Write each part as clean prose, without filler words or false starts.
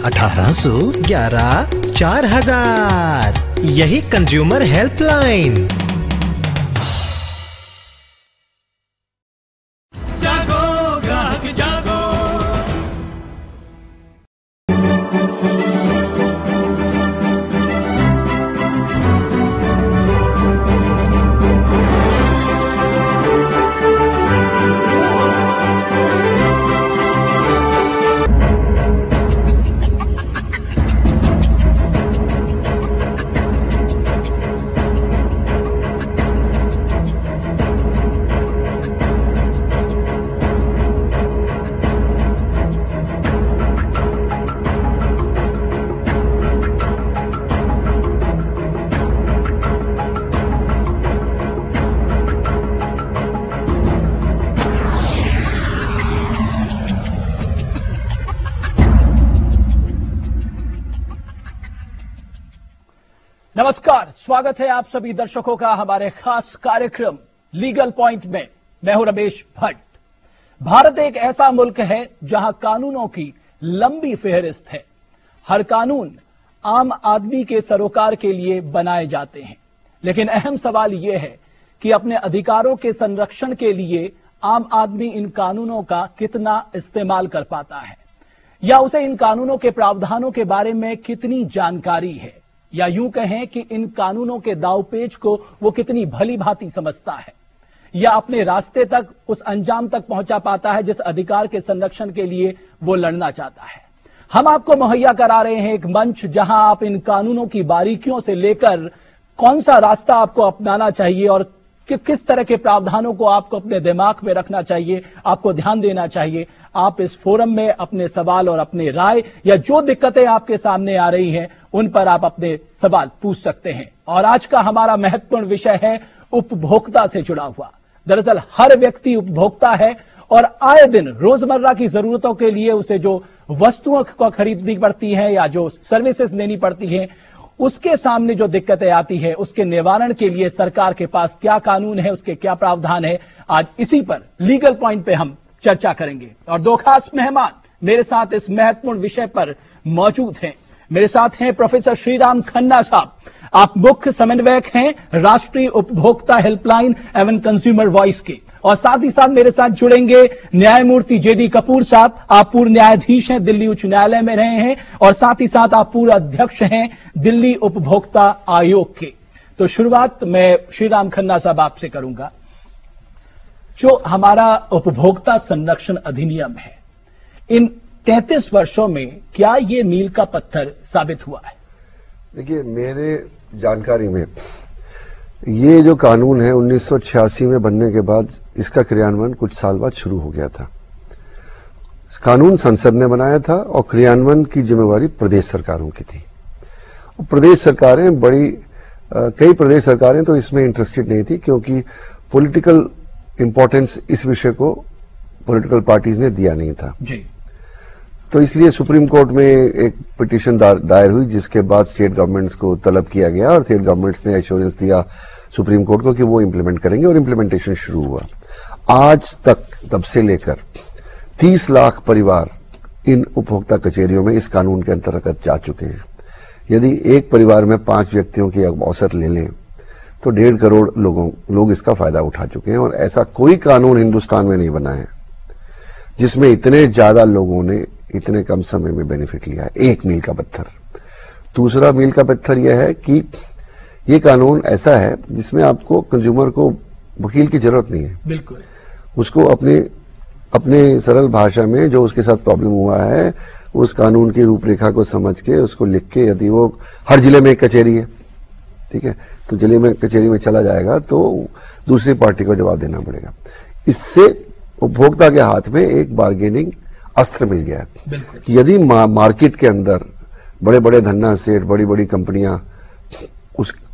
1811-4000। यही consumer helpline. जागो ग्राहक जागो। नमस्कार, स्वागत है आप सभी दर्शकों का हमारे खास कार्यक्रम लीगल पॉइंट में। मैं हूं रमेश भट्ट। भारत एक ऐसा मुल्क है जहां कानूनों की लंबी फेहरिस्त है। हर कानून आम आदमी के सरोकार के लिए बनाए जाते हैं, लेकिन अहम सवाल यह है कि अपने अधिकारों के संरक्षण के लिए आम आदमी इन कानूनों का कितना इस्तेमाल कर पाता है, या उसे इन कानूनों के प्रावधानों के बारे में कितनी जानकारी है, या यूं कहें कि इन कानूनों के दावपेच को वो कितनी भली भांति समझता है, या अपने रास्ते तक उस अंजाम तक पहुंचा पाता है जिस अधिकार के संरक्षण के लिए वो लड़ना चाहता है। हम आपको मुहैया करा रहे हैं एक मंच जहां आप इन कानूनों की बारीकियों से लेकर कौन सा रास्ता आपको अपनाना चाहिए और किस तरह के प्रावधानों को आपको अपने दिमाग में रखना चाहिए, आपको ध्यान देना चाहिए। आप इस फोरम में अपने सवाल और अपने राय या जो दिक्कतें आपके सामने आ रही हैं उन पर आप अपने सवाल पूछ सकते हैं। और आज का हमारा महत्वपूर्ण विषय है उपभोक्ता से जुड़ा हुआ। दरअसल हर व्यक्ति उपभोक्ता है और आए दिन रोजमर्रा की जरूरतों के लिए उसे जो वस्तुओं को खरीदनी पड़ती है या जो सर्विसेज लेनी पड़ती है, उसके सामने जो दिक्कतें आती है उसके निवारण के लिए सरकार के पास क्या कानून है, उसके क्या प्रावधान है, आज इसी पर लीगल पॉइंट पे हम चर्चा करेंगे। और दो खास मेहमान मेरे साथ इस महत्वपूर्ण विषय पर मौजूद हैं। मेरे साथ हैं प्रोफेसर श्रीराम खन्ना साहब। आप मुख्य समन्वयक हैं राष्ट्रीय उपभोक्ता हेल्पलाइन एवं कंज्यूमर वॉइस के, और साथ ही साथ मेरे साथ जुड़ेंगे न्यायमूर्ति जेडी कपूर साहब। आप पूर्व न्यायाधीश हैं, दिल्ली उच्च न्यायालय में रहे हैं, और साथ ही साथ आप पूर्व अध्यक्ष हैं दिल्ली उपभोक्ता आयोग के। तो शुरुआत मैं श्रीराम खन्ना साहब आपसे करूंगा। जो हमारा उपभोक्ता संरक्षण अधिनियम है, इन 33 वर्षों में क्या ये मील का पत्थर साबित हुआ है? देखिए, मेरे जानकारी में ये जो कानून है 1986 में बनने के बाद इसका क्रियान्वयन कुछ साल बाद शुरू हो गया था। कानून संसद ने बनाया था और क्रियान्वयन की जिम्मेवारी प्रदेश सरकारों की थी। प्रदेश सरकारें कई प्रदेश सरकारें तो इसमें इंटरेस्टेड नहीं थी, क्योंकि पॉलिटिकल इंपॉर्टेंस इस विषय को पॉलिटिकल पार्टीज ने दिया नहीं था जी। तो इसलिए सुप्रीम कोर्ट में एक पिटीशन दायर हुई, जिसके बाद स्टेट गवर्नमेंट्स को तलब किया गया और स्टेट गवर्नमेंट्स ने एश्योरेंस दिया सुप्रीम कोर्ट को कि वो इंप्लीमेंट करेंगे, और इंप्लीमेंटेशन शुरू हुआ। आज तक तब से लेकर 30 लाख परिवार इन उपभोक्ता कचहरियों में इस कानून के अंतर्गत जा चुके हैं। यदि एक परिवार में 5 व्यक्तियों की अवसर ले लें तो 1.5 करोड़ लोग इसका फायदा उठा चुके हैं। और ऐसा कोई कानून हिंदुस्तान में नहीं बना है जिसमें इतने ज्यादा लोगों ने इतने कम समय में बेनिफिट लिया है। एक मील का पत्थर। दूसरा मील का पत्थर यह है कि यह कानून ऐसा है जिसमें आपको कंज्यूमर को वकील की जरूरत नहीं है। बिल्कुल। उसको अपने सरल भाषा में जो उसके साथ प्रॉब्लम हुआ है उस कानून की रूपरेखा को समझ के उसको लिख के, यदि वो हर जिले में एक कचहरी है, ठीक है, तो जिले में कचहरी में चला जाएगा तो दूसरी पार्टी को जवाब देना पड़ेगा। इससे उपभोक्ता के हाथ में एक बार्गेनिंग अस्त्र मिल गया है कि यदि मार्केट के अंदर बड़े बड़े धन्ना सेठ, बड़ी बड़ी कंपनियां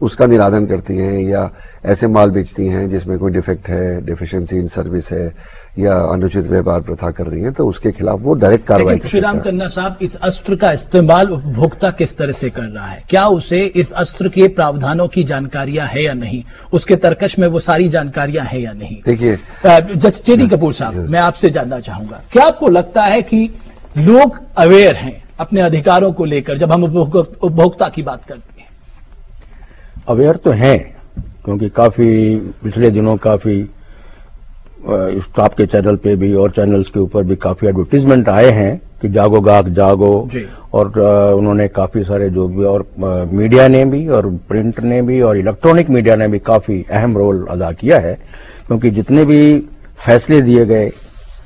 उसका निराधन करती हैं या ऐसे माल बेचती हैं जिसमें कोई डिफेक्ट है, डेफिशिएंसी इन सर्विस है या अनुचित व्यवहार प्रथा कर रही है, तो उसके खिलाफ वो डायरेक्ट कार्रवाई कर सकता है। श्रीराम खन्ना साहब, इस अस्त्र का इस्तेमाल उपभोक्ता किस तरह से कर रहा है? क्या उसे इस अस्त्र के प्रावधानों की जानकारियां है या नहीं? उसके तर्कश में वो सारी जानकारियां है या नहीं? देखिए, जेडी कपूर साहब, मैं आपसे जानना चाहूंगा, क्या आपको लगता है कि लोग अवेयर हैं अपने अधिकारों को लेकर, जब हम उपभोक्ता की बात करते हैं? अवेयर तो हैं, क्योंकि काफी पिछले दिनों काफी आपके चैनल पे भी और चैनल्स के ऊपर भी काफी एडवर्टीजमेंट आए हैं कि जागो गाहक जागो, और उन्होंने काफी सारे जो भी, और मीडिया ने भी, और प्रिंट ने भी, और इलेक्ट्रॉनिक मीडिया ने भी काफी अहम रोल अदा किया है, क्योंकि जितने भी फैसले दिए गए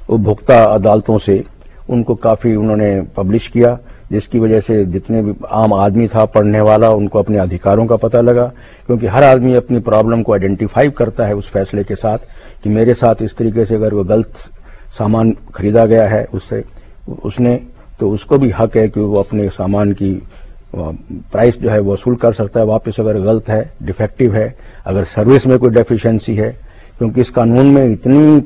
उपभोक्ता अदालतों से उनको काफी उन्होंने पब्लिश किया, जिसकी वजह से जितने भी आम आदमी था पढ़ने वाला, उनको अपने अधिकारों का पता लगा, क्योंकि हर आदमी अपनी प्रॉब्लम को आइडेंटिफाई करता है उस फैसले के साथ कि मेरे साथ इस तरीके से अगर वो गलत सामान खरीदा गया है उसने, तो उसको भी हक है कि वो अपने सामान की प्राइस जो है वो वसूल कर सकता है वापस, अगर गलत है, डिफेक्टिव है, अगर सर्विस में कोई डेफिशिएंसी है, क्योंकि इस कानून में इतनी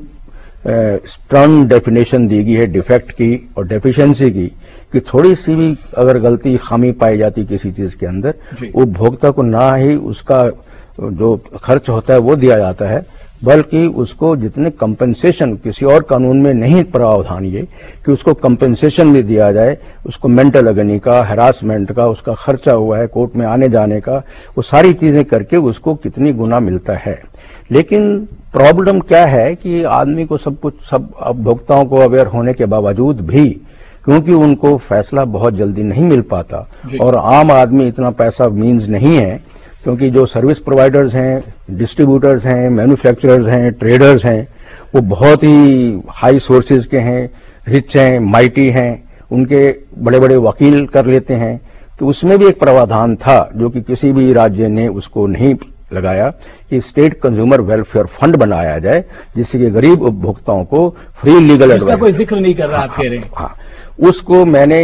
स्ट्रॉन्ग डेफिनेशन दी गई है डिफेक्ट की और डेफिशिएंसी की कि थोड़ी सी भी अगर गलती, खामी पाई जाती किसी चीज के अंदर, उपभोक्ता को ना ही उसका जो खर्च होता है वो दिया जाता है, बल्कि उसको जितने कंपेंसेशन, किसी और कानून में नहीं प्रावधान ये कि उसको कंपेंसेशन भी दिया जाए, उसको मेंटल अगनी का, हैरासमेंट का, उसका खर्चा हुआ है कोर्ट में आने जाने का, वो सारी चीजें करके उसको कितनी गुना मिलता है। लेकिन प्रॉब्लम क्या है कि आदमी को सब उपभोक्ताओं को अवेयर होने के बावजूद भी, क्योंकि उनको फैसला बहुत जल्दी नहीं मिल पाता, और आम आदमी इतना पैसा मीन्स नहीं है, क्योंकि जो सर्विस प्रोवाइडर्स हैं, डिस्ट्रीब्यूटर्स हैं, मैन्युफैक्चरर्स हैं, ट्रेडर्स हैं, वो बहुत ही हाई सोर्सेज के हैं, रिच हैं, माइटी हैं, उनके बड़े बड़े वकील कर लेते हैं। तो उसमें भी एक प्रावधान था जो कि किसी भी राज्य ने उसको नहीं लगाया कि स्टेट कंज्यूमर वेलफेयर फंड बनाया जाए, जिससे कि गरीब उपभोक्ताओं को फ्री लीगल एडवाइस। इसका कोई जिक्र नहीं कर रहा आप कह रहे हैं? हाँ, उसको मैंने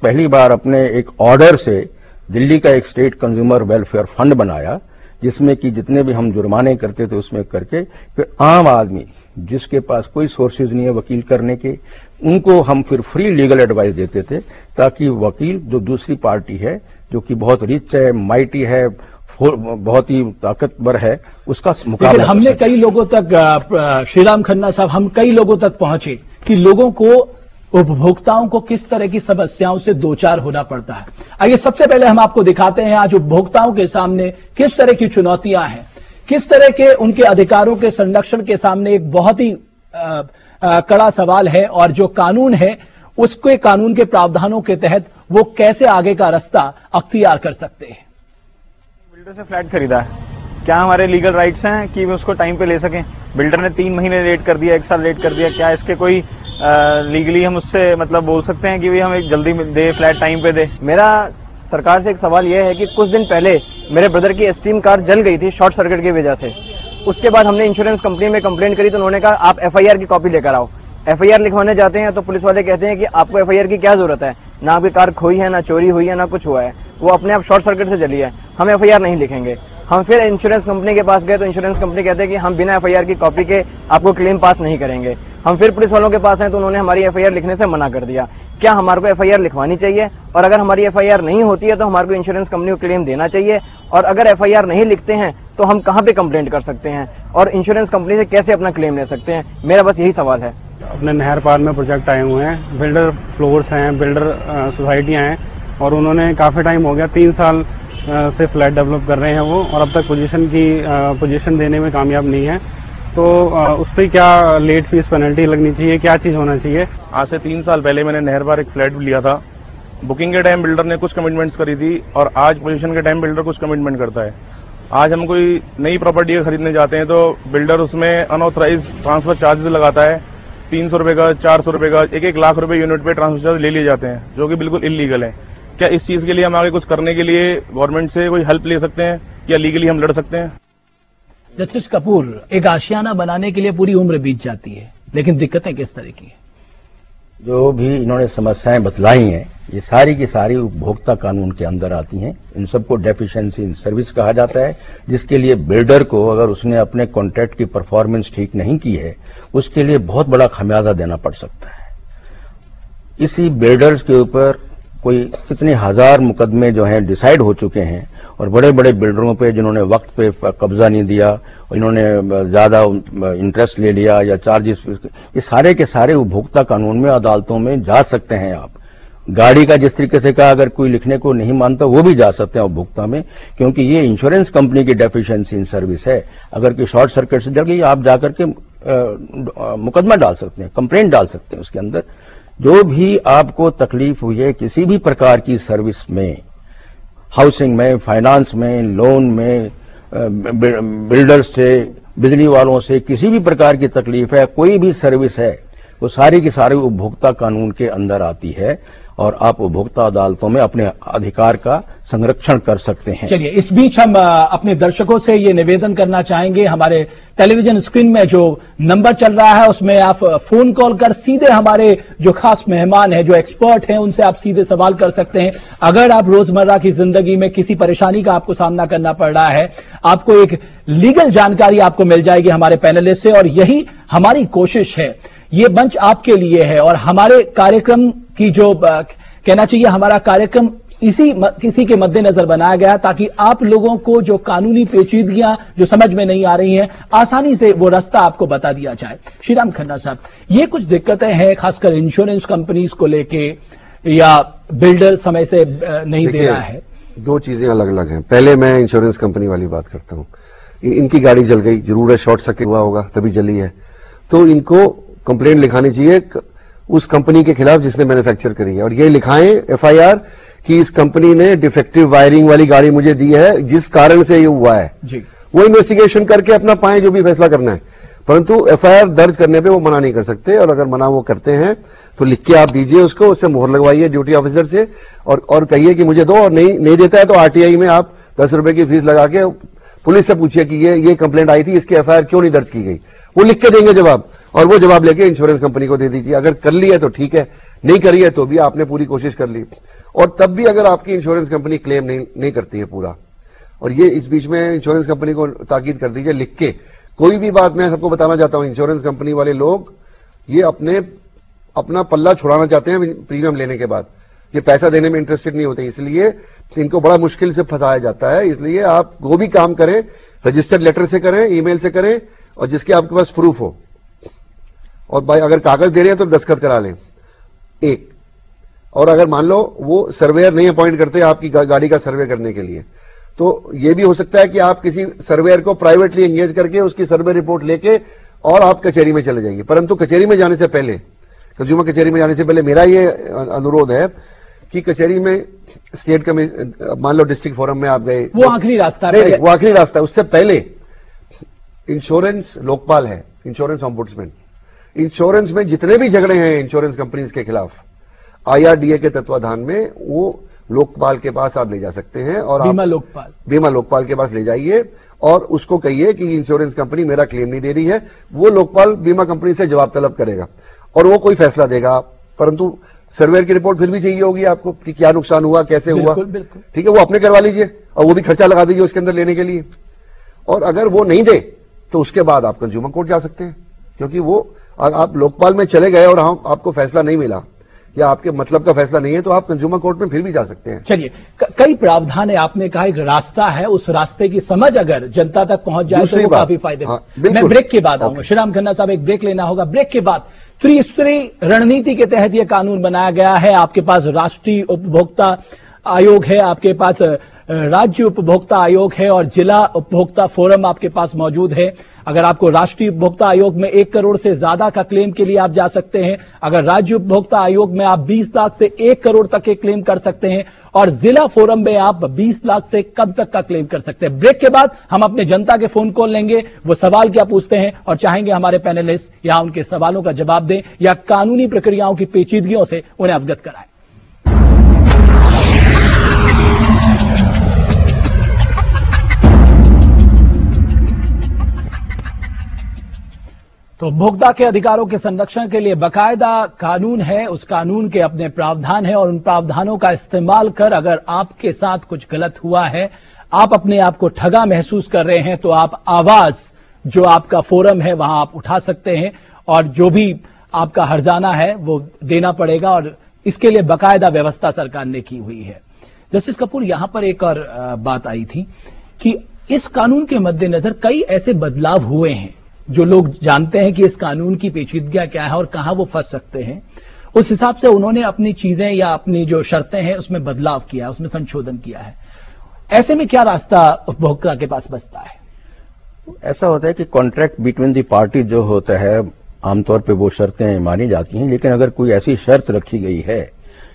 पहली बार अपने एक ऑर्डर से दिल्ली का एक स्टेट कंज्यूमर वेलफेयर फंड बनाया, जिसमें कि जितने भी हम जुर्माने करते थे उसमें करके फिर आम आदमी जिसके पास कोई सोर्सेज नहीं है वकील करने के, उनको हम फिर फ्री लीगल एडवाइस देते थे, ताकि वकील जो दूसरी पार्टी है जो कि बहुत रिच है, माइटी है, बहुत ही ताकतवर है, उसका मुकाबला। हमने कई लोगों तक, श्रीराम खन्ना साहब, हम कई लोगों तक पहुंचे कि लोगों को, उपभोक्ताओं को किस तरह की समस्याओं से दो चार होना पड़ता है। आइए सबसे पहले हम आपको दिखाते हैं आज उपभोक्ताओं के सामने किस तरह की चुनौतियां हैं, किस तरह के उनके अधिकारों के संरक्षण के सामने एक बहुत ही कड़ा सवाल है, और जो कानून है उसके कानून के प्रावधानों के तहत वो कैसे आगे का रास्ता अख्तियार कर सकते हैं। बिल्डर से फ्लैट खरीदा है, क्या हमारे लीगल राइट्स हैं कि वे उसको टाइम पे ले सकें? बिल्डर ने 3 महीने लेट कर दिया, 1 साल लेट कर दिया, क्या इसके कोई लीगली हम उससे मतलब बोल सकते हैं कि भाई हमें जल्दी दे, फ्लैट टाइम पे दे? मेरा सरकार से एक सवाल यह है कि कुछ दिन पहले मेरे ब्रदर की एस्टीम कार जल गई थी शॉर्ट सर्किट की वजह से। उसके बाद हमने इंश्योरेंस कंपनी में कंप्लेंट करी तो उन्होंने कहा आप FIR की कॉपी लेकर आओ। FIR लिखवाने जाते हैं तो पुलिस वाले कहते हैं कि आपको FIR की क्या जरूरत है, ना आपकी कार खोई है, ना चोरी हुई है, ना कुछ हुआ है, वो अपने आप शॉर्ट सर्किट से जली है, हम FIR नहीं लिखेंगे। हम फिर इंश्योरेंस कंपनी के पास गए तो इंश्योरेंस कंपनी कहते हैं कि हम बिना FIR की कॉपी के आपको क्लेम पास नहीं करेंगे। हम फिर पुलिस वालों के पास हैं तो उन्होंने हमारी FIR लिखने से मना कर दिया। क्या हमारे को FIR लिखवानी चाहिए? और अगर हमारी FIR नहीं होती है तो हमारे को इंश्योरेंस कंपनी को क्लेम देना चाहिए? और अगर FIR नहीं लिखते हैं तो हम कहाँ पे कंप्लेंट कर सकते हैं और इंश्योरेंस कंपनी से कैसे अपना क्लेम ले सकते हैं? मेरा बस यही सवाल है। अपने नहर पार में प्रोजेक्ट आए हुए हैं, बिल्डर फ्लोर्स हैं, बिल्डर सोसाइटियां हैं, और उन्होंने काफी टाइम हो गया, 3 साल से फ्लैट डेवलप कर रहे हैं वो, और अब तक पोजीशन देने में कामयाब नहीं है। तो उस पर क्या लेट फीस पेनल्टी लगनी चाहिए, क्या चीज होना चाहिए? आज से 3 साल पहले मैंने नहर पार एक फ्लैट लिया था। बुकिंग के टाइम बिल्डर ने कुछ कमिटमेंट्स करी थी और आज पोजीशन के टाइम बिल्डर कुछ कमिटमेंट करता है। आज हम कोई नई प्रॉपर्टी खरीदने जाते हैं तो बिल्डर उसमें अनऑथराइज ट्रांसफर चार्जेस लगाता है, 300 रुपए का, 400 रुपए का, 1-1 लाख रुपए यूनिट पे ट्रांसफर चार्ज ले लिए जाते हैं, जो कि बिल्कुल इलीगल है। क्या इस चीज के लिए हम आगे कुछ करने के लिए गवर्नमेंट से कोई हेल्प ले सकते हैं या लीगली हम लड़ सकते हैं? जस्टिस कपूर, एक आशियाना बनाने के लिए पूरी उम्र बीत जाती है, लेकिन दिक्कतें किस तरह की हैं? जो भी इन्होंने समस्याएं बतलाई हैं, ये सारी की सारी उपभोक्ता कानून के अंदर आती हैं। इन सबको डेफिशिएंसी इन सर्विस कहा जाता है, जिसके लिए बिल्डर को अगर उसने अपने कॉन्ट्रैक्ट की परफॉर्मेंस ठीक नहीं की है, उसके लिए बहुत बड़ा खमियाजा देना पड़ सकता है। इसी बिल्डर्स के ऊपर कोई कितने हजार मुकदमे जो हैं डिसाइड हो चुके हैं, और बड़े बड़े बिल्डरों पे जिन्होंने वक्त पे कब्जा नहीं दिया और इन्होंने ज्यादा इंटरेस्ट ले लिया या चार्जेस, ये सारे के सारे उपभोक्ता कानून में अदालतों में जा सकते हैं आप। गाड़ी का जिस तरीके से कहा, अगर कोई लिखने को नहीं मानता वो भी जा सकते हैं उपभोक्ता में, क्योंकि ये इंश्योरेंस कंपनी की डेफिशिएंसी इन सर्विस है। अगर कोई शॉर्ट सर्किट से जल गई, आप जाकर के मुकदमा डाल सकते हैं, कंप्लेंट डाल सकते हैं उसके अंदर। जो भी आपको तकलीफ हुई है किसी भी प्रकार की सर्विस में, हाउसिंग में, फाइनेंस में, लोन में, बिल्डर्स से, बिजली वालों से, किसी भी प्रकार की तकलीफ है, कोई भी सर्विस है, वो सारी की सारी उपभोक्ता कानून के अंदर आती है और आप उपभोक्ता अदालतों में अपने अधिकार का संरक्षण कर सकते हैं। चलिए, इस बीच हम अपने दर्शकों से ये निवेदन करना चाहेंगे, हमारे टेलीविजन स्क्रीन में जो नंबर चल रहा है उसमें आप फोन कॉल कर सीधे हमारे जो खास मेहमान हैं, जो एक्सपर्ट हैं, उनसे आप सीधे सवाल कर सकते हैं। अगर आप रोजमर्रा की जिंदगी में किसी परेशानी का आपको सामना करना पड़ रहा है, आपको एक लीगल जानकारी आपको मिल जाएगी हमारे पैनलिस्ट से, और यही हमारी कोशिश है। ये मंच आपके लिए है और हमारे कार्यक्रम की जो कहना चाहिए, हमारा कार्यक्रम किसी के मद्देनजर बनाया गया ताकि आप लोगों को जो कानूनी पेचीदगियां जो समझ में नहीं आ रही हैं, आसानी से वो रास्ता आपको बता दिया जाए। श्रीराम खन्ना साहब, ये कुछ दिक्कतें हैं खासकर इंश्योरेंस कंपनीज को लेके, या बिल्डर समय से नहीं दे रहा है? दो चीजें अलग अलग हैं। पहले मैं इंश्योरेंस कंपनी वाली बात करता हूं। इनकी गाड़ी जल गई, जरूर है, शॉर्ट सर्किट हुआ होगा तभी जली है, तो इनको कंप्लेंट लिखानी चाहिए उस कंपनी के खिलाफ जिसने मैन्युफैक्चर करी है, और ये लिखाएं एफआईआर कि इस कंपनी ने डिफेक्टिव वायरिंग वाली गाड़ी मुझे दी है जिस कारण से ये हुआ है जी। वो इन्वेस्टिगेशन करके अपना पाए, जो भी फैसला करना है, परंतु एफआईआर दर्ज करने पे वो मना नहीं कर सकते। और अगर मना वो करते हैं तो लिख के आप दीजिए उसको, उससे मोहर लगवाइए ड्यूटी ऑफिसर से, और कहिए कि मुझे दो, और नहीं देता है तो आरटीआई में आप 10 रुपए की फीस लगा के पुलिस से पूछिए कि ये कंप्लेंट आई थी, इसकी एफआईआर क्यों नहीं दर्ज की गई। वो लिख के देंगे जवाब, और वो जवाब लेके इंश्योरेंस कंपनी को दे दीजिए। अगर कर ली है तो ठीक है, नहीं करी है तो भी आपने पूरी कोशिश कर ली। और तब भी अगर आपकी इंश्योरेंस कंपनी क्लेम नहीं करती है पूरा, और ये इस बीच में इंश्योरेंस कंपनी को ताकीद कर दीजिए लिख के, कोई भी बात मैं सबको बताना चाहता हूं, इंश्योरेंस कंपनी वाले लोग ये अपना पल्ला छुड़ाना चाहते हैं प्रीमियम लेने के बाद, ये पैसा देने में इंटरेस्टेड नहीं होते, इसलिए इनको बड़ा मुश्किल से फंसाया जाता है। इसलिए आप वो भी काम करें, रजिस्टर्ड लेटर से करें, ईमेल से करें, और जिसके आपके पास प्रूफ हो, और भाई अगर कागज दे रहे हैं तो दस्तखत करा लें एक। और अगर मान लो वो सर्वेयर नहीं अपॉइंट करते आपकी गाड़ी का सर्वे करने के लिए, तो ये भी हो सकता है कि आप किसी सर्वेयर को प्राइवेटली एंगेज करके उसकी सर्वे रिपोर्ट लेके और आप कचहरी में चले जाएंगे। परंतु कचहरी में जाने से पहले, कंज्यूमर कचहरी में जाने से पहले मेरा ये अनुरोध है कि कचहरी में स्टेट मान लो डिस्ट्रिक्ट फोरम में आप गए, वो आखिरी रास्ता है, वो आखिरी रास्ता है। उससे पहले इंश्योरेंस लोकपाल है, इंश्योरेंस ऑम्बुड्समैन, इंश्योरेंस में जितने भी झगड़े हैं इंश्योरेंस कंपनीज के खिलाफ आईआरडीए के तत्वाधान में, वो लोकपाल के पास आप ले जा सकते हैं, और बीमा लोकपाल के पास ले जाइए और उसको कहिए कि इंश्योरेंस कंपनी मेरा क्लेम नहीं दे रही है। वो लोकपाल बीमा कंपनी से जवाब तलब करेगा और वो कोई फैसला देगा, परंतु सर्वेयर की रिपोर्ट फिर भी चाहिए होगी आपको कि क्या नुकसान हुआ, कैसे हुआ, ठीक है, वो अपने करवा लीजिए और वो भी खर्चा लगा दीजिए उसके अंदर लेने के लिए। और अगर वो नहीं दे तो उसके बाद आप कंज्यूमर कोर्ट जा सकते हैं, क्योंकि वो आप लोकपाल में चले गए और आपको फैसला नहीं मिला या आपके मतलब का फैसला नहीं है, तो आप कंज्यूमर कोर्ट में फिर भी जा सकते हैं। चलिए, कई प्रावधान है, आपने कहा एक रास्ता है, उस रास्ते की समझ अगर जनता तक पहुंच जाए तो वो काफी फायदे। मैं ब्रेक के बाद आऊंगा। श्रीराम खन्ना साहब, एक ब्रेक लेना होगा, ब्रेक के बाद त्रिस्तरीय रणनीति के तहत यह कानून बनाया गया है। आपके पास राष्ट्रीय उपभोक्ता आयोग है, आपके पास राज्य उपभोक्ता आयोग है और जिला उपभोक्ता फोरम आपके पास मौजूद है। अगर आपको राष्ट्रीय उपभोक्ता आयोग में 1 करोड़ से ज्यादा का क्लेम के लिए आप जा सकते हैं, अगर राज्य उपभोक्ता आयोग में आप 20 लाख से 1 करोड़ तक के क्लेम कर सकते हैं, और जिला फोरम में आप 20 लाख से कम तक का क्लेम कर सकते हैं। ब्रेक के बाद हम अपने जनता के फोन कॉल लेंगे, वो सवाल क्या पूछते हैं और चाहेंगे हमारे पैनलिस्ट या उनके सवालों का जवाब दें या कानूनी प्रक्रियाओं की पेचीदगियों से उन्हें अवगत कराएं। तो उपभोक्ता के अधिकारों के संरक्षण के लिए बाकायदा कानून है, उस कानून के अपने प्रावधान है और उन प्रावधानों का इस्तेमाल कर अगर आपके साथ कुछ गलत हुआ है, आप अपने आप को ठगा महसूस कर रहे हैं, तो आप आवाज जो आपका फोरम है वहां आप उठा सकते हैं और जो भी आपका हर्जाना है वो देना पड़ेगा, और इसके लिए बाकायदा व्यवस्था सरकार ने की हुई है। जस्टिस कपूर, यहां पर एक और बात आई थी कि इस कानून के मद्देनजर कई ऐसे बदलाव हुए हैं जो लोग जानते हैं कि इस कानून की पेचीदगियां क्या है और कहां वो फंस सकते हैं, उस हिसाब से उन्होंने अपनी चीजें या अपनी जो शर्तें हैं उसमें बदलाव किया, उसमें संशोधन किया है। ऐसे में क्या रास्ता उपभोक्ता के पास बचता है? ऐसा होता है कि कॉन्ट्रैक्ट बिटवीन द पार्टी जो होता है आमतौर पे वो शर्तें मानी जाती हैं, लेकिन अगर कोई ऐसी शर्त रखी गई है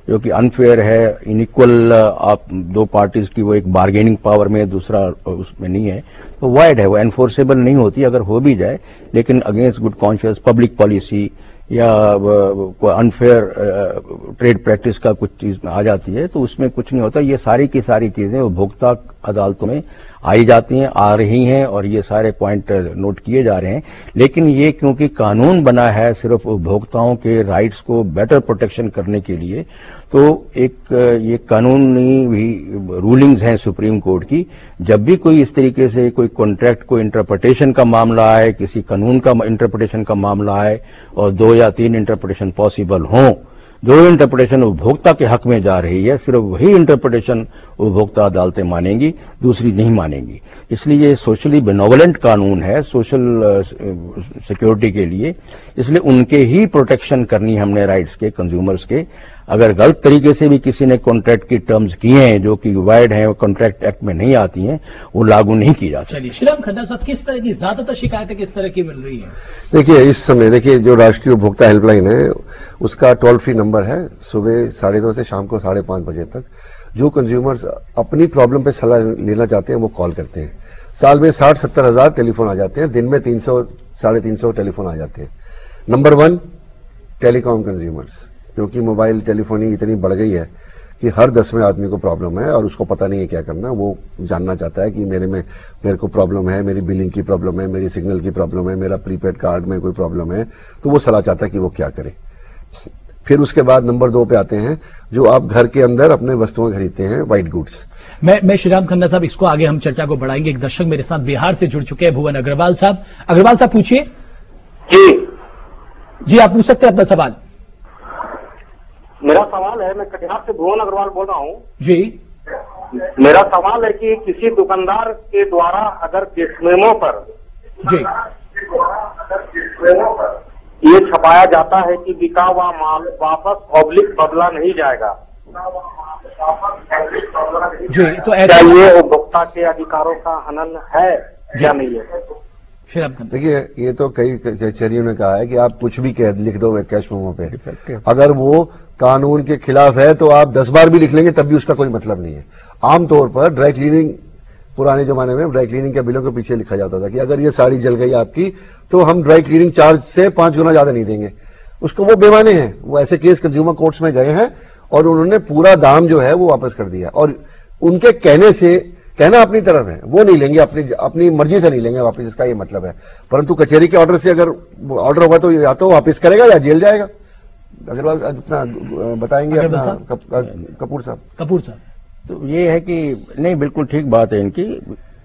जो कि अनफेयर है, इनइक्वल आप दो पार्टीज की वो एक बार्गेनिंग पावर में दूसरा उसमें नहीं है, तो वाइड है, वो एनफोर्सेबल नहीं होती। अगर हो भी जाए लेकिन against good conscious public policy या कोई अनफेयर ट्रेड प्रैक्टिस का कुछ चीज आ जाती है तो उसमें कुछ नहीं होता। ये सारी की सारी चीजें उपभोक्ता अदालतों में आई जाती हैं, आ रही हैं और ये सारे पॉइंट नोट किए जा रहे हैं। लेकिन ये क्योंकि कानून बना है सिर्फ उपभोक्ताओं के राइट्स को बेटर प्रोटेक्शन करने के लिए, तो एक ये कानूनी भी रूलिंग्स हैं सुप्रीम कोर्ट की। जब भी कोई इस तरीके से कोई कॉन्ट्रैक्ट को इंटरप्रिटेशन का मामला है, किसी कानून का इंटरप्रिटेशन का मामला है और 2 या 3 इंटरप्रिटेशन पॉसिबल हों, जो इंटरप्रिटेशन उपभोक्ता के हक में जा रही है सिर्फ वही इंटरप्रिटेशन उपभोक्ता अदालतें मानेंगी, दूसरी नहीं मानेंगी। इसलिए ये सोशली बेनोवलेंट कानून है सोशल सिक्योरिटी के लिए, इसलिए उनके ही प्रोटेक्शन करनी हमने राइट्स के, कंज्यूमर्स के। अगर गलत तरीके से भी किसी ने कॉन्ट्रैक्ट की टर्म्स किए हैं जो कि वाइड हैं, कॉन्ट्रैक्ट एक्ट में नहीं आती हैं, वो लागू नहीं की जा सकती। चलिए श्रीराम खन्ना साहब, किस तरह की ज्यादातर शिकायतें किस तरह की मिल रही हैं? देखिए इस समय देखिए जो राष्ट्रीय उपभोक्ता हेल्पलाइन है उसका टोल फ्री नंबर है सुबह 2:30 से शाम को 5:30 बजे तक। जो कंज्यूमर्स अपनी प्रॉब्लम पे सलाह लेना चाहते हैं वो कॉल करते हैं। साल में 60-70 हजार टेलीफोन आ जाते हैं, दिन में 300-350 टेलीफोन आ जाते हैं। नंबर 1 टेलीकॉम कंज्यूमर्स, क्योंकि मोबाइल टेलीफोनी इतनी बढ़ गई है कि हर 10वें आदमी को प्रॉब्लम है और उसको पता नहीं है क्या करना। वो जानना चाहता है कि मेरे को प्रॉब्लम है, मेरी बिलिंग की प्रॉब्लम है, मेरी सिग्नल की प्रॉब्लम है, मेरा प्रीपेड कार्ड में कोई प्रॉब्लम है, तो वो सलाह चाहता है कि वो क्या करे। फिर उसके बाद नंबर 2 पे आते हैं जो आप घर के अंदर अपने वस्तुएं खरीदते हैं, व्हाइट गुड्स। मैं श्रीराम खन्ना साहब, इसको आगे हम चर्चा को बढ़ाएंगे। एक दर्शक मेरे साथ बिहार से जुड़ चुके हैं, भुवन अग्रवाल साहब। अग्रवाल साहब पूछिए। जी आप पूछ सकते हैं अपना सवाल। मेरा सवाल है, मैं कटिहार से भुवन अग्रवाल बोल रहा हूँ जी। मेरा सवाल है कि किसी दुकानदार के द्वारा अगर डिस्क्लेमर पर जी ये छपाया जाता है कि बिका हुआ माल वापस पब्लिक बदला नहीं जाएगा, जी, तो क्या ऐसा ये उपभोक्ता के अधिकारों का हनन है या नहीं है? श्रीराम खन्ना, देखिए ये तो कई कचहरियों ने कहा है कि आप कुछ भी लिख दो कैश मेमो पे, अगर वो कानून के खिलाफ है तो आप 10 बार भी लिख लेंगे तब भी उसका कोई मतलब नहीं है। आमतौर पर ड्राई क्लीनिंग, पुराने जमाने में ड्राई क्लीनिंग के बिलों के पीछे लिखा जाता था कि अगर ये साड़ी जल गई आपकी तो हम ड्राई क्लीनिंग चार्ज से 5 गुना ज्यादा नहीं देंगे। उसको वो बेमाने हैं, वो ऐसे केस कंज्यूमर कोर्ट्स में गए हैं और उन्होंने पूरा दाम जो है वो वापस कर दिया। और उनके कहना अपनी तरफ है, वो नहीं लेंगे, अपनी मर्जी से नहीं लेंगे वापस, इसका ये मतलब है। परंतु कचहरी के ऑर्डर से अगर ऑर्डर होगा तो या तो वापस करेगा या जेल जाएगा। अग्रवाल अपना बताएंगे अपना कपूर साहब। तो ये है कि नहीं, बिल्कुल ठीक बात है इनकी,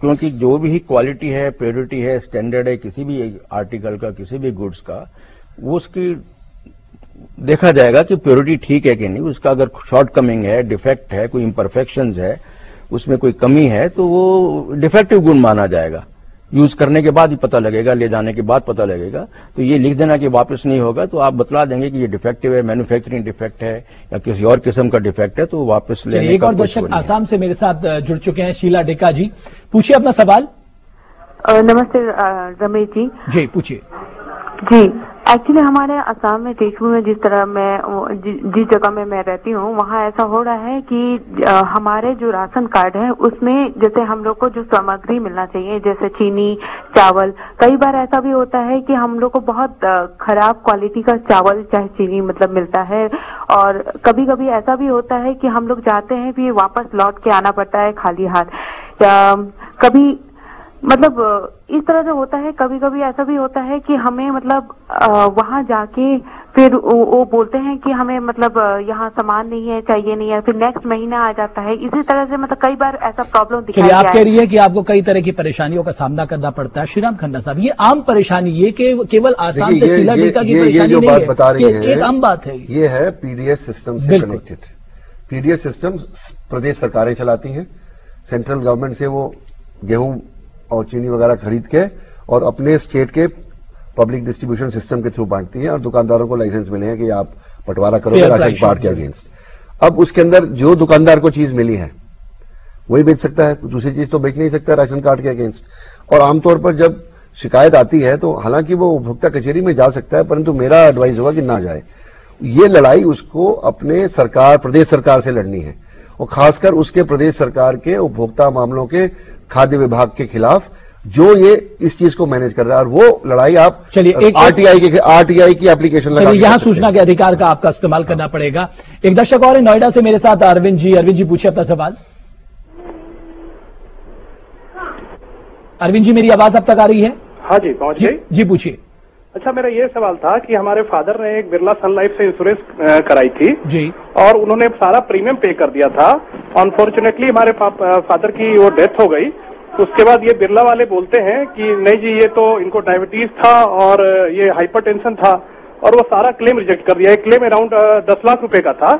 क्योंकि जो भी क्वालिटी है, प्योरिटी है, स्टैंडर्ड है किसी भी आर्टिकल का, किसी भी गुड्स का, वो उसकी देखा जाएगा कि प्योरिटी ठीक है कि नहीं। उसका अगर शॉर्टकमिंग है, डिफेक्ट है, कोई इम्परफेक्शंस है, उसमें कोई कमी है तो वो डिफेक्टिव गुण माना जाएगा। यूज करने के बाद ही पता लगेगा, ले जाने के बाद पता लगेगा। तो ये लिख देना कि वापस नहीं होगा तो आप बतला देंगे कि ये डिफेक्टिव है, मैन्युफैक्चरिंग डिफेक्ट है या किसी और किस्म का डिफेक्ट है, तो वापस लेने एक और दर्शक आसाम से मेरे साथ जुड़ चुके हैं, शीला डेका जी। पूछिए अपना सवाल। नमस्ते रमेश जी। जी पूछिए। जी, एक्चुअली हमारे असम में तेजपुर में जिस जगह में मैं रहती हूँ वहाँ ऐसा हो रहा है कि हमारे जो राशन कार्ड है उसमें जैसे हम लोग को जो सामग्री मिलना चाहिए जैसे चीनी, चावल, कई बार ऐसा भी होता है कि हम लोग को बहुत खराब क्वालिटी का चावल चाहे चीनी मतलब मिलता है। और कभी कभी ऐसा भी होता है कि हम लोग जाते हैं फिर वापस लौट के आना पड़ता है खाली हाथ। कभी मतलब इस तरह से होता है, कभी कभी ऐसा भी होता है कि हमें मतलब वहां जाके फिर वो बोलते हैं कि हमें मतलब यहाँ सामान नहीं है, चाहिए नहीं है, फिर नेक्स्ट महीना आ जाता है। इसी तरह से मतलब कई बार ऐसा प्रॉब्लम दिखाई दिया है। आप कह रही है कि आपको कई तरह की परेशानियों का सामना करना पड़ता है। श्रीराम खन्ना साहब, ये आम परेशानी, ये केवल आसाम से शीला डेका की परेशानी नहीं है, बता रही है, एक आम बात है। ये है पीडीएस सिस्टम से कनेक्टेड। पीडीएस सिस्टम प्रदेश सरकारें चलाती हैं, सेंट्रल गवर्नमेंट से वो गेहूं और चीनी वगैरह खरीद के और अपने स्टेट के पब्लिक डिस्ट्रीब्यूशन सिस्टम के थ्रू बांटती है और दुकानदारों को लाइसेंस मिले हैं कि आप बंटवारा करोगे राशन कार्ड के अगेंस्ट। अब उसके अंदर जो दुकानदार को चीज मिली है वही बेच सकता है, दूसरी चीज तो बेच नहीं सकता राशन कार्ड के अगेंस्ट। और आमतौर पर जब शिकायत आती है तो हालांकि वो उपभोक्ता कचहरी में जा सकता है, परंतु मेरा एडवाइस होगा कि ना जाए। ये लड़ाई उसको अपने सरकार, प्रदेश सरकार से लड़नी है, और खासकर उसके प्रदेश सरकार के उपभोक्ता मामलों के खाद्य विभाग के खिलाफ जो ये इस चीज को मैनेज कर रहा है। और वो लड़ाई आप चलिए आरटीआई की एप्लीकेशन लगा, यहां सूचना के अधिकार का आपका इस्तेमाल करना पड़ेगा। एक दर्शक और नोएडा से मेरे साथ अरविंद जी पूछिए अपना सवाल। अरविंद जी, मेरी आवाज अब तक आ रही है? हाँ जी, पहुंच गई जी, पूछिए। अच्छा, मेरा ये सवाल था कि हमारे फादर ने एक बिरला सन लाइफ से इंश्योरेंस कराई थी जी, और उन्होंने सारा प्रीमियम पे कर दिया था। अनफॉर्चुनेटली हमारे फादर की वो डेथ हो गई। उसके बाद ये बिरला वाले बोलते हैं कि नहीं जी, ये तो इनको डायबिटीज था और ये हाइपरटेंशन था, और वो सारा क्लेम रिजेक्ट कर दिया। एक क्लेम अराउंड 10 लाख रुपए का था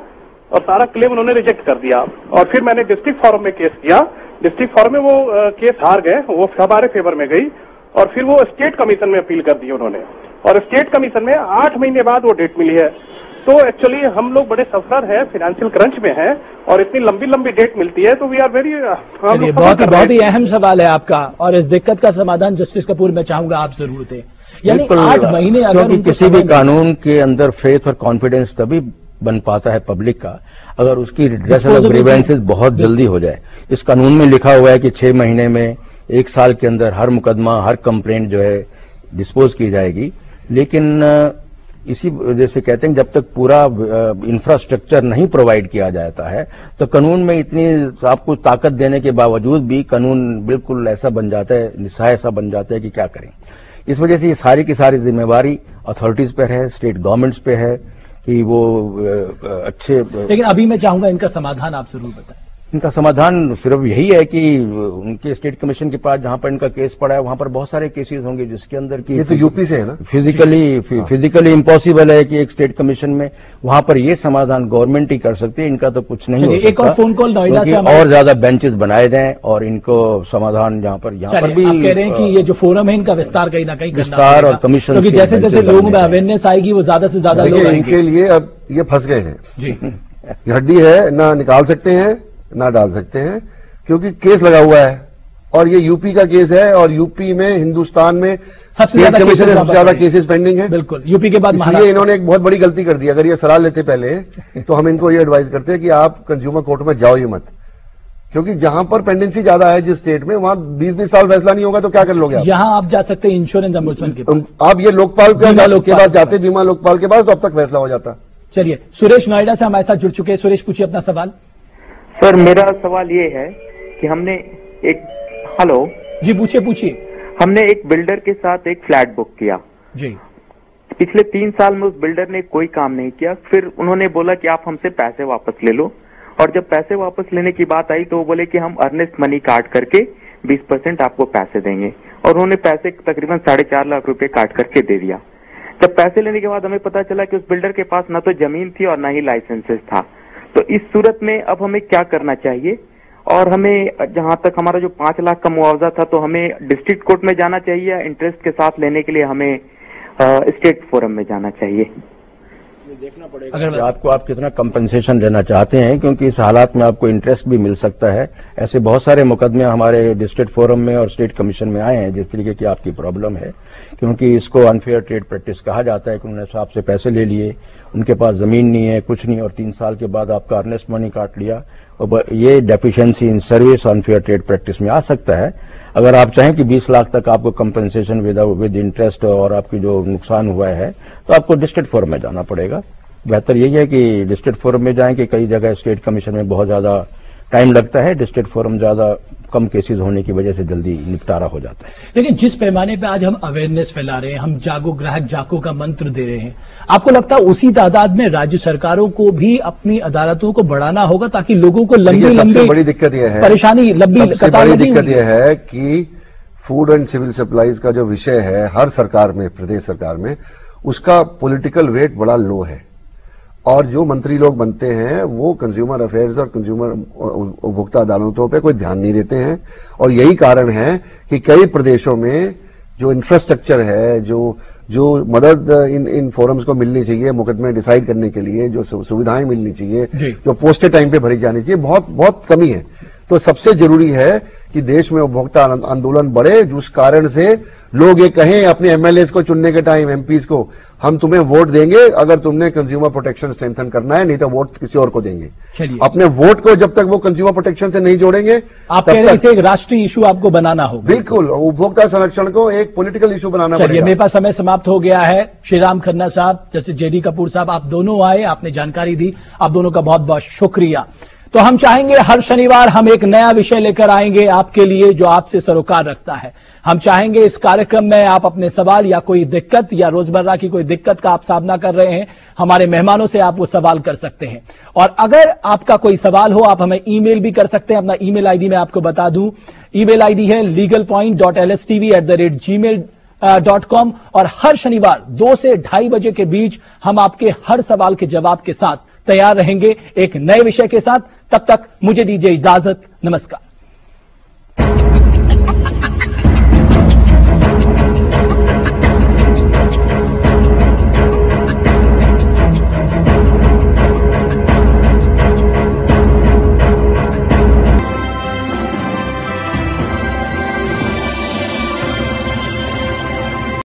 और सारा क्लेम उन्होंने रिजेक्ट कर दिया। और फिर मैंने डिस्ट्रिक्ट फॉरम में केस किया, डिस्ट्रिक्ट फॉरम में वो केस हार गए, वो हमारे फेवर में गई, और फिर वो स्टेट कमीशन में अपील कर दी उन्होंने, और स्टेट कमीशन में 8 महीने बाद वो डेट मिली है। तो एक्चुअली हम लोग बड़े सफर है, फाइनेंशियल क्रंच में है, और इतनी लंबी लंबी डेट मिलती है, तो वी आर वेरी बहुत ही अहम सवाल है आपका, और इस दिक्कत का समाधान जस्टिस कपूर मैं चाहूंगा आप जरूर दें। यानी 8 महीने अगर किसी भी कानून के अंदर फेथ और कॉन्फिडेंस तभी बन पाता है पब्लिक का अगर उसकी रिड्रेसल ऑफ ग्रीवेंसेस बहुत जल्दी हो जाए। इस कानून में लिखा हुआ है कि 6 महीने में, 1 साल के अंदर हर मुकदमा, हर कंप्लेंट जो है डिस्पोज की जाएगी। लेकिन इसी वजह से कहते हैं जब तक पूरा इंफ्रास्ट्रक्चर नहीं प्रोवाइड किया जाता है तो कानून में इतनी आपको ताकत देने के बावजूद भी कानून बिल्कुल ऐसा बन जाता है, निस्सहाय सा बन जाता है कि क्या करें। इस वजह से ये सारी की सारी जिम्मेवारी अथॉरिटीज पर है, स्टेट गवर्नमेंट्स पे है कि वो अच्छे। लेकिन अभी मैं चाहूंगा इनका समाधान आप जरूर बताएं। इनका समाधान सिर्फ यही है कि उनके स्टेट कमीशन के पास जहां पर इनका केस पड़ा है वहां पर बहुत सारे केसेस होंगे जिसके अंदर की ये तो यूपी से है ना, फिजिकली इम्पॉसिबल है कि एक स्टेट कमीशन में वहां पर ये समाधान गवर्नमेंट ही कर सकती है। इनका तो कुछ नहीं हो सकता। एक और फोन कॉल नोएडा से और ज्यादा बेंचेस बनाए जाएं और इनको समाधान यहाँ पर भी आप कह रहे हैं कि ये जो फोरम है इनका विस्तार कहीं ना कहीं विस्तार और कमीशन, क्योंकि जैसे जैसे लोगों में अवेयरनेस आएगी वो ज्यादा से ज्यादा लोग आएंगे। इनके लिए अब ये फंस गए हैं जी, हड्डी है ना निकाल सकते हैं ना डाल सकते हैं, क्योंकि केस लगा हुआ है और ये यूपी का केस है, और यूपी में हिंदुस्तान में सबसे ज्यादा केसेस पेंडिंग है। बिल्कुल, यूपी के बाद इसलिए इन्होंने एक बहुत बड़ी गलती कर दी। अगर ये सलाह लेते पहले तो हम इनको ये एडवाइस करते हैं कि आप कंज्यूमर कोर्ट में जाओ ही मत, क्योंकि जहां पर पेंडेंसी ज्यादा है जिस स्टेट में, वहां 20-20 साल फैसला नहीं होगा तो क्या कर लोगे आप? यहां आप जा सकते हैं इंश्योरेंस ombudsman के पास, आप ये लोकपाल के पास जाते, बीमा लोकपाल के पास, तो अब तक फैसला हो जाता। चलिए, सुरेश नोएडा से हमारे साथ जुड़ चुके हैं। सुरेश, पूछिए अपना सवाल। सर, मेरा सवाल ये है कि हमने एक हेलो जी, पूछिए। हमने एक बिल्डर के साथ एक फ्लैट बुक किया जी। पिछले 3 साल में उस बिल्डर ने कोई काम नहीं किया। फिर उन्होंने बोला कि आप हमसे पैसे वापस ले लो, और जब पैसे वापस लेने की बात आई तो वो बोले कि हम अर्नेस्ट मनी काट करके 20% आपको पैसे देंगे, और उन्होंने पैसे तकरीबन 4.5 लाख रुपए काट करके दे दिया। जब पैसे लेने के बाद हमें पता चला कि उस बिल्डर के पास न तो जमीन थी और न ही लाइसेंसेस था। तो इस सूरत में अब हमें क्या करना चाहिए? और हमें जहां तक हमारा जो 5 लाख का मुआवजा था, तो हमें डिस्ट्रिक्ट कोर्ट में जाना चाहिए या इंटरेस्ट के साथ लेने के लिए हमें स्टेट फोरम में जाना चाहिए? देखना पड़ेगा अगर आपको आप कितना कंपनसेशन लेना चाहते हैं, क्योंकि इस हालात में आपको इंटरेस्ट भी मिल सकता है। ऐसे बहुत सारे मुकदमे हमारे डिस्ट्रिक्ट फोरम में और स्टेट कमीशन में आए हैं जिस तरीके की आपकी प्रॉब्लम है, क्योंकि इसको अनफेयर ट्रेड प्रैक्टिस कहा जाता है कि उन्होंने आपसे पैसे ले लिए, उनके पास जमीन नहीं है, कुछ नहीं, और 3 साल के बाद आपका अर्नेस्ट मनी काट लिया। और ये deficiency in service unfair trade practice में आ सकता है। अगर आप चाहें कि 20 लाख तक आपको कंपनसेशन विद इंटरेस्ट और आपकी जो नुकसान हुआ है, तो आपको डिस्ट्रिक्ट फोरम में जाना पड़ेगा। बेहतर यही है कि डिस्ट्रिक्ट फोरम में जाएं, कि कई जगह स्टेट कमीशन में बहुत ज्यादा टाइम लगता है, डिस्ट्रिक्ट फोरम ज्यादा कम केसेस होने की वजह से जल्दी निपटारा हो जाता है। लेकिन जिस पैमाने पे आज हम अवेयरनेस फैला रहे हैं, हम जागो ग्राहक जाको का मंत्र दे रहे हैं, आपको लगता है उसी तादाद में राज्य सरकारों को भी अपनी अदालतों को बढ़ाना होगा ताकि लोगों को लंबी बड़ी दिक्कत यह है, परेशानी सबसे बड़ी दिक्कत यह है कि फूड एंड सिविल सप्लाईज का जो विषय है हर सरकार में, प्रदेश सरकार में, उसका पॉलिटिकल वेट बड़ा लो है, और जो मंत्री लोग बनते हैं वो कंज्यूमर अफेयर्स और कंज्यूमर उपभोक्ता अदालतों पे कोई ध्यान नहीं देते हैं। और यही कारण है कि कई प्रदेशों में जो इंफ्रास्ट्रक्चर है, जो मदद इन फोरम्स को मिलनी चाहिए मुकदमे डिसाइड करने के लिए, जो सुविधाएं मिलनी चाहिए, जो पोस्टें टाइम पे भरी जानी चाहिए, बहुत बहुत कमी है। तो सबसे जरूरी है कि देश में उपभोक्ता आंदोलन बढ़े, जिस कारण से लोग ये कहें अपने एमएलए को चुनने के टाइम, एमपीज को, हम तुम्हें वोट देंगे अगर तुमने कंज्यूमर प्रोटेक्शन स्ट्रेंथन करना है, नहीं तो वोट किसी और को देंगे। अपने वोट को जब तक वो कंज्यूमर प्रोटेक्शन से नहीं जोड़ेंगे, आप कह रहे हैं इसे एक राष्ट्रीय इशू आपको बनाना होगा। बिल्कुल, उपभोक्ता संरक्षण को एक पॉलिटिकल इशू बनाना पड़ेगा। मेरे पास समय समाप्त हो गया है। श्रीराम खन्ना साहब, जैसे जेडी कपूर साहब, आप दोनों आए, आपने जानकारी दी, आप दोनों का बहुत बहुत शुक्रिया। तो हम चाहेंगे हर शनिवार हम एक नया विषय लेकर आएंगे आपके लिए जो आपसे सरोकार रखता है। हम चाहेंगे इस कार्यक्रम में आप अपने सवाल या कोई दिक्कत या रोजमर्रा की कोई दिक्कत का आप सामना कर रहे हैं, हमारे मेहमानों से आप वो सवाल कर सकते हैं। और अगर आपका कोई सवाल हो, आप हमें ईमेल भी कर सकते हैं। अपना ईमेल आईडी मैं आपको बता दूं, ईमेल आईडी है legalpoint.lstv@gmail.com। और हर शनिवार 2 से 2:30 बजे के बीच हम आपके हर सवाल के जवाब के साथ तैयार रहेंगे एक नए विषय के साथ। तब तक मुझे दीजिए इजाजत। नमस्कार।